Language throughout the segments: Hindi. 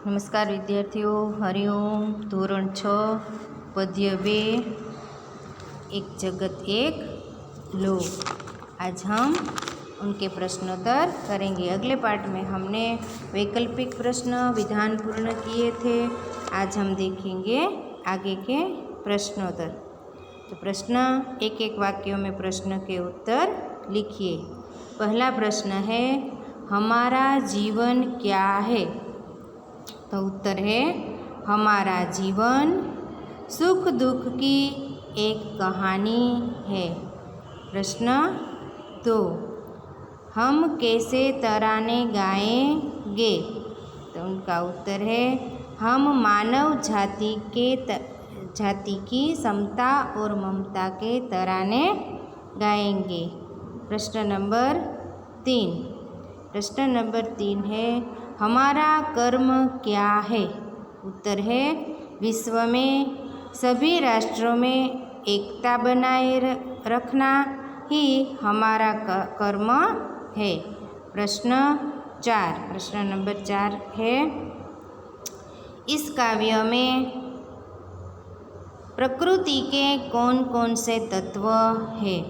नमस्कार विद्यार्थियों, हरिओम। धोरण 6 पद्य 2 एक जगत एक लोक। आज हम उनके प्रश्नोत्तर करेंगे। अगले पाठ में हमने वैकल्पिक प्रश्न विधान पूर्ण किए थे। आज हम देखेंगे आगे के प्रश्नोत्तर। तो प्रश्न एक एक वाक्यों में प्रश्न के उत्तर लिखिए। पहला प्रश्न है, हमारा जीवन क्या है? तो उत्तर है, हमारा जीवन सुख दुख की एक कहानी है। प्रश्न 2, हम कैसे तराने गाएंगे? तो उनका उत्तर है, हम मानव जाति की समता और ममता के तराने गाएंगे। प्रश्न नंबर 3 है, हमारा कर्म क्या है? उत्तर है, विश्व में सभी राष्ट्रों में एकता बनाए रखना ही हमारा कर्म है। प्रश्न नंबर 4 है, इस काव्य में प्रकृति के कौन कौन से तत्व हैं?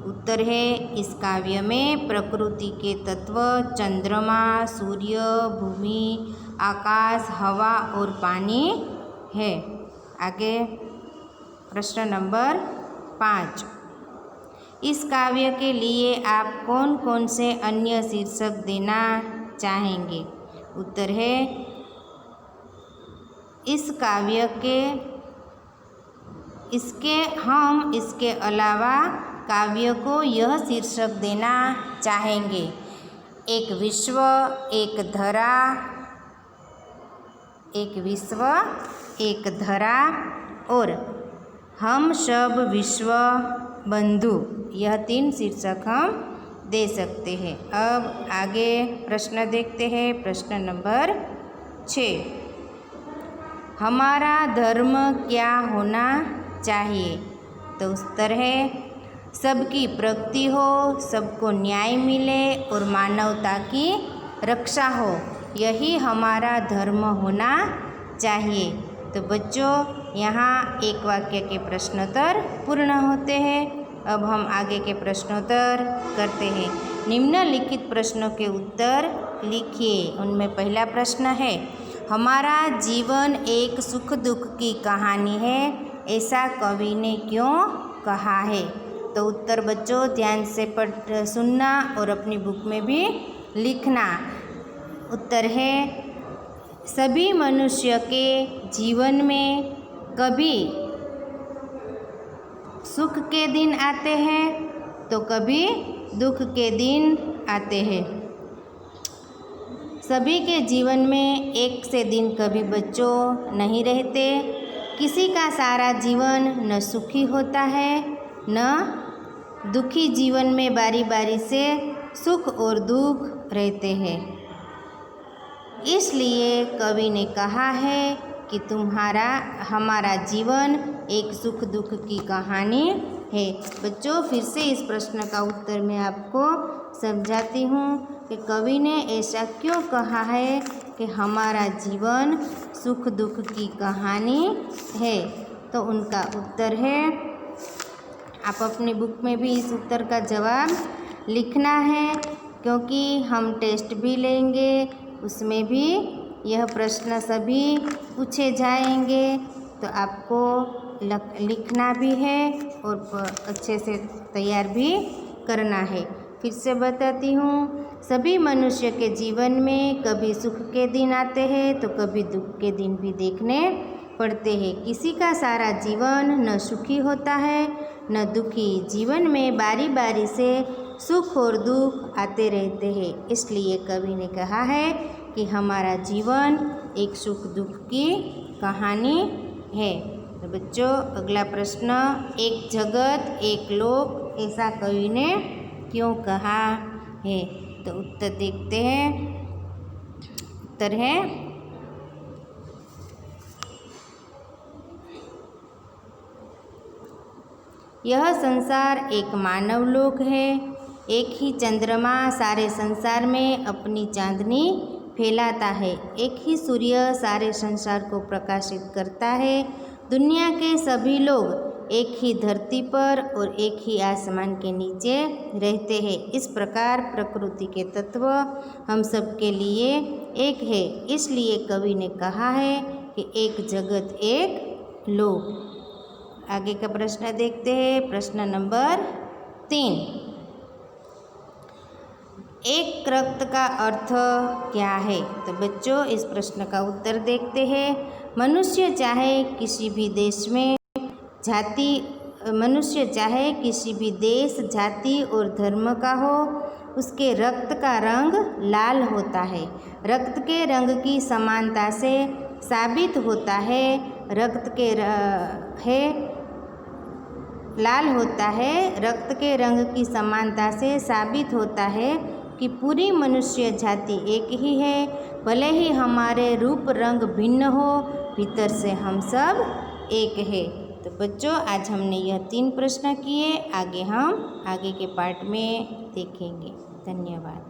उत्तर है, इस काव्य में प्रकृति के तत्व चंद्रमा, सूर्य, भूमि, आकाश, हवा और पानी है। आगे प्रश्न नंबर 5, इस काव्य के लिए आप कौन कौन से अन्य शीर्षक देना चाहेंगे? उत्तर है, इस काव्य के इसके अलावा काव्य को यह शीर्षक देना चाहेंगे, एक विश्व एक धरा और हम सब विश्व बंधु। यह 3 शीर्षक हम दे सकते हैं। अब आगे प्रश्न देखते हैं। प्रश्न नंबर 6, हमारा धर्म क्या होना चाहिए? तो उत्तर है, सबकी प्रगति हो, सबको न्याय मिले और मानवता की रक्षा हो, यही हमारा धर्म होना चाहिए। तो बच्चों, यहाँ एक वाक्य के प्रश्नोत्तर पूर्ण होते हैं। अब हम आगे के प्रश्नोत्तर करते हैं। निम्नलिखित प्रश्नों के उत्तर लिखिए। उनमें पहला प्रश्न है, हमारा जीवन एक सुख दुख की कहानी है, ऐसा कवि ने क्यों कहा है? तो उत्तर बच्चों ध्यान से सुनना और अपनी बुक में भी लिखना। उत्तर है, सभी मनुष्य के जीवन में कभी सुख के दिन आते हैं तो कभी दुख के दिन आते हैं। सभी के जीवन में एक से दिन कभी बच्चों नहीं रहते। किसी का सारा जीवन न सुखी होता है न दुखी। जीवन में बारी बारी से सुख और दुख रहते हैं। इसलिए कवि ने कहा है कि हमारा जीवन एक सुख दुख की कहानी है। बच्चों, फिर से इस प्रश्न का उत्तर मैं आपको समझाती हूँ कि कवि ने ऐसा क्यों कहा है कि हमारा जीवन सुख दुख की कहानी है। तो उनका उत्तर है, आप अपनी बुक में भी इस उत्तर का जवाब लिखना है, क्योंकि हम टेस्ट भी लेंगे, उसमें भी यह प्रश्न सभी पूछे जाएंगे। तो आपको लिखना भी है और अच्छे से तैयार भी करना है। फिर से बताती हूँ, सभी मनुष्य के जीवन में कभी सुख के दिन आते हैं तो कभी दुख के दिन भी देखने पड़ते हैं। किसी का सारा जीवन न सुखी होता है न दुखी। जीवन में बारी बारी से सुख और दुख आते रहते हैं। इसलिए कवि ने कहा है कि हमारा जीवन एक सुख दुख की कहानी है। तो बच्चों, अगला प्रश्न, एक जगत एक लोक, ऐसा कवि ने क्यों कहा है? तो उत्तर देखते हैं। उत्तर है, यह संसार एक मानव लोक है। एक ही चंद्रमा सारे संसार में अपनी चांदनी फैलाता है। एक ही सूर्य सारे संसार को प्रकाशित करता है। दुनिया के सभी लोग एक ही धरती पर और एक ही आसमान के नीचे रहते हैं। इस प्रकार प्रकृति के तत्व हम सब के लिए एक है। इसलिए कवि ने कहा है कि एक जगत एक लोक। आगे का प्रश्न देखते हैं। प्रश्न नंबर 3, एक रक्त का अर्थ क्या है? तो बच्चों इस प्रश्न का उत्तर देखते हैं। मनुष्य चाहे किसी भी देश देश, जाति और धर्म का हो, उसके रक्त का रंग लाल होता है। रक्त के रंग की समानता से साबित होता है रक्त के रंग की समानता से साबित होता है कि पूरी मनुष्य जाति एक ही है। भले ही हमारे रूप रंग भिन्न हो, भीतर से हम सब एक है। तो बच्चों आज हमने यह 3 प्रश्न किए। आगे हम आगे के पार्ट में देखेंगे। धन्यवाद।